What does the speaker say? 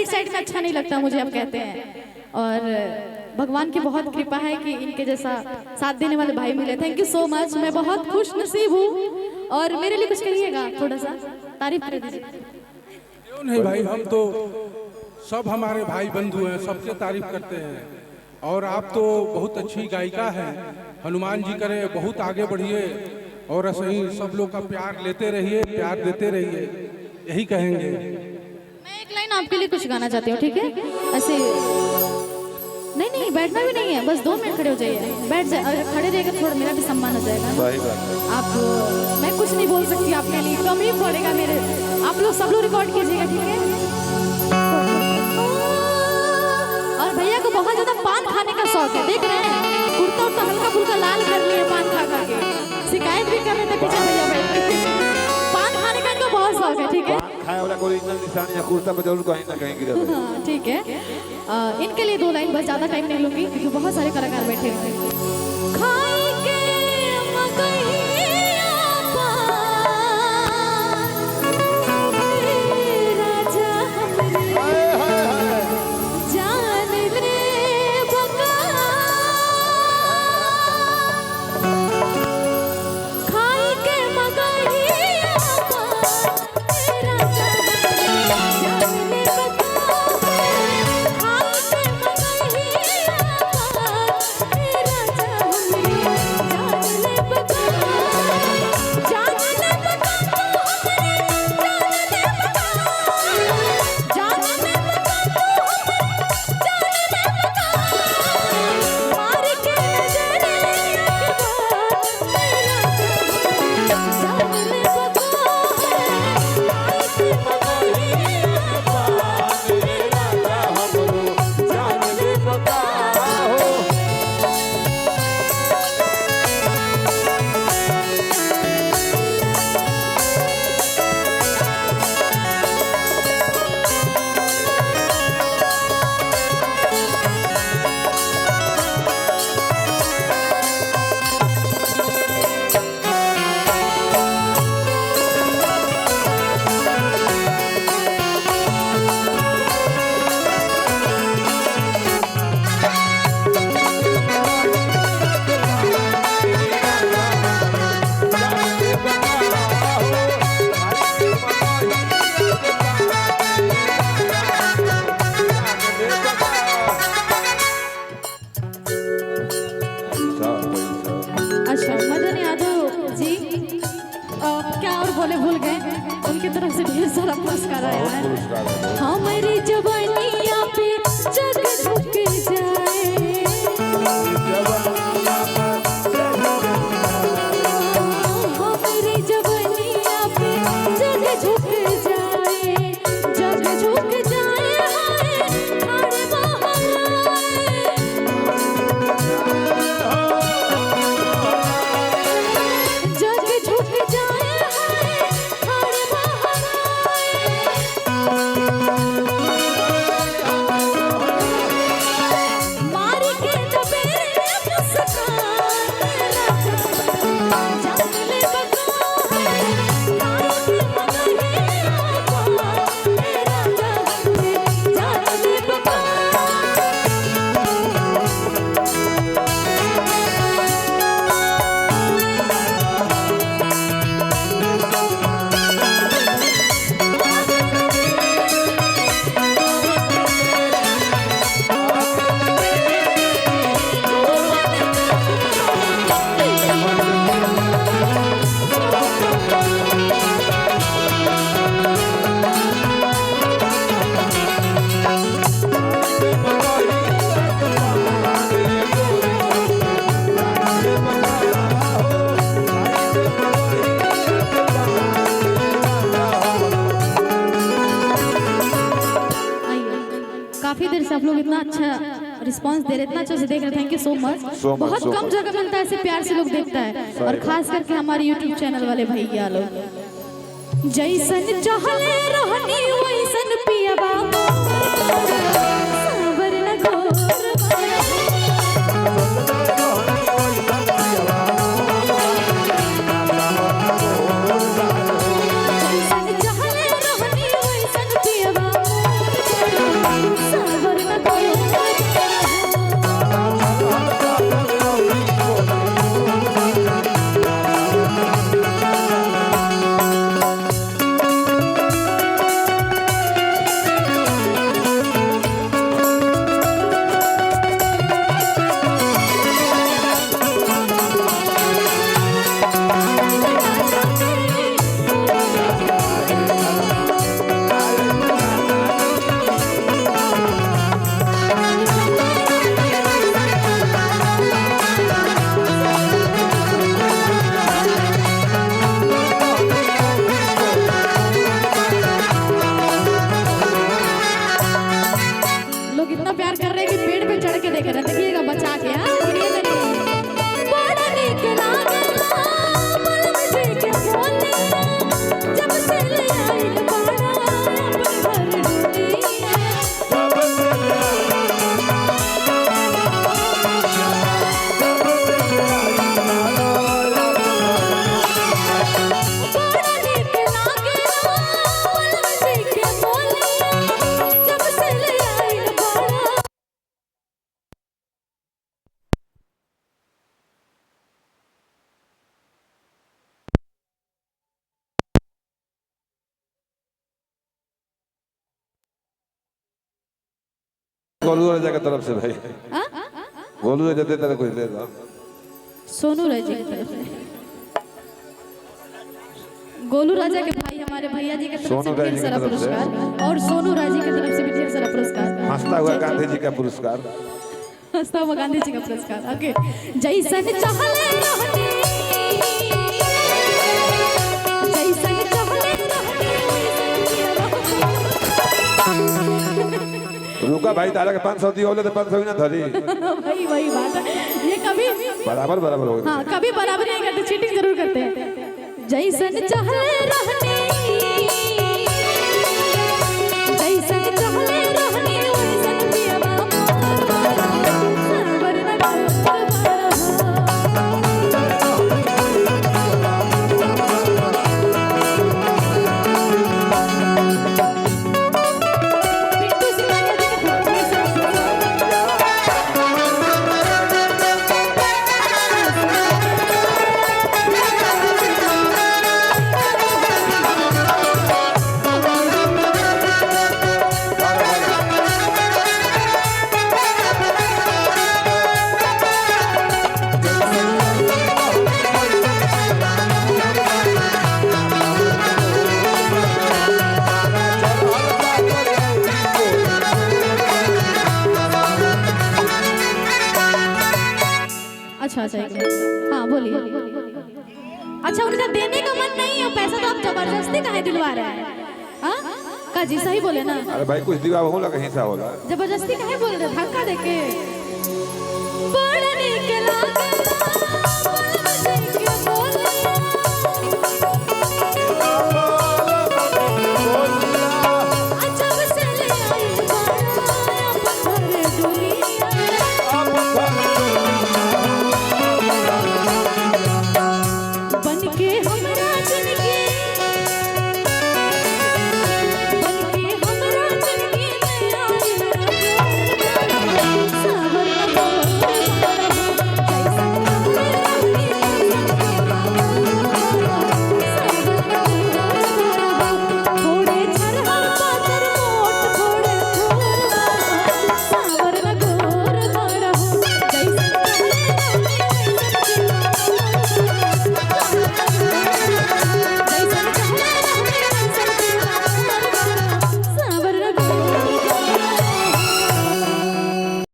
Side में अच्छा नहीं लगता मुझे, आप कहते हैं। और भगवान की बहुत कृपा है कि इनके जैसा साथ देने वाले भाई मिले। थैंक यू सो मच, मैं बहुत खुश नसीब हूँ। और मेरे लिए कुछ करिएगा, थोड़ा सा तारीफ कर दीजिए। क्यों नहीं भाई, हम तो सब हमारे भाई बंधु हैं, सबसे तारीफ करते हैं। और आप तो बहुत अच्छी गायिका हैं, हनुमान जी करे बहुत आगे बढ़िए और ऐसे ही सब लोग का प्यार लेते रहिए, प्यार देते रहिए, यही कहेंगे। मैं एक लाइन आपके लिए कुछ गाना चाहती हूँ, ठीक है? ऐसे नहीं नहीं, बैठना भी नहीं है, बस 2 मिनट खड़े हो जाइए, बैठ जाए। अगर खड़े रहेगा थोड़ा मेरा भी सम्मान हो जाएगा। आप, मैं कुछ नहीं बोल सकती आपके लिए, कम ही पड़ेगा मेरे। आप लोग सब लोग रिकॉर्ड कीजिएगा, ठीक है? और भैया को बहुत ज्यादा पान खाने का शौक है, देख रहे हैं कुर्ता उर्ता हल्का फुल्का लाल कर लिए पान खा खा के। शिकायत भी कर रहे थे पीछे भैया बैठ के। पान खाने का इनको बहुत शौक है, ठीक है? खाए वाला कोई ओरिजिनल निशान या कुर्ता पे जरूर कहीं ना कहीं गिरा है। हाँ, ठीक है। इनके लिए 2 लाइन, बस ज्यादा टाइम नहीं लूंगी क्योंकि बहुत सारे कलाकार बैठे हुए हैं। खाई के मकइया राजा जान ले बका, खाई के मकइया राजा जान ले बका, खाई के मकइया राजा जान ले बका, जान ले बका, जान ले बका, मार के नजरे जान ले बका, अच्छा, मदन यादव जी क्या और बोले भूल गए, उनकी तरफ से ढेर सारा पुरस्कार आया है। हमारी जवानिया पे जग झुक जाए, हमारी जवानिया पे जग झुक जाए, जग झुक जाए, हाय जग झुक जाए, हाय मारी के जबेरे मुस्कान जान ले बका, खाई के मकइया राजा जान ले बका। काफी देर से आप लोग इतना अच्छा रिस्पांस दे रहे, इतना अच्छा से देख रहे, थैंक यू सो मच। बहुत कम जगह मिलता है ऐसे प्यार से लोग देखता है, और खास करके हमारे यूट्यूब चैनल वाले भैया लोग। जैसन चाहले रहनी वैसन पियबा सावर न जैसन चाहले रहनी वैसन पियबा गिरे कर देखिएगा बचा के। हाँ गिरिए करिए। बड़ा नीक लागेला बलम जी के बोलिया जब से ले आइल बाड़ा अपन घर डोलिया। बड़ा नीक लागेला बलम जी के बोलिया जब से ले आइल बाड़ा। गोलू राजा की तरफ से भाई, हाँ? गोलू राजा देता है कुछ दे दो। सोनू राजा की तरफ से गोलू राजा के भाई हमारे भैया जी की तरफ से सोनू ढेर राजा की सारा तरफ से। पुरस्कार और सोनू राजी की तरफ से भी ढेर सारा पुरस्कार। हंसता हुआ गांधी जी का पुरस्कार। हंसता हुआ गांधी जी का पुरस्कार। ओके जैसन चाहले रहनी जैसन चाहले रहनी। रुका भाई, तारा के 500 दियो बोले तो 500 ही ना धरी। वही बात है, ये कभी बराबर बराबर हो गया। हाँ कभी बराबर नहीं करते, चीटिंग जरूर करते हैं। जैसन चाहले रहनी जैसन चाहले रहनी वैसन पियवा वरना पिंटू सिंघानिया जी के फोटो में अच्छा अच्छा एक मिनट। हाँ बोलिए। अच्छा उनका देने का मन नहीं है, पैसा तो आप जबरदस्ती काहे दिलवा रहे हैं? हाँ का जी सही बोले ना, अरे भाई कुछ दिवा होला कहीं से होला। जबरदस्ती काहे बोल रहे, धक्का देके। बड़ा नीक लागेला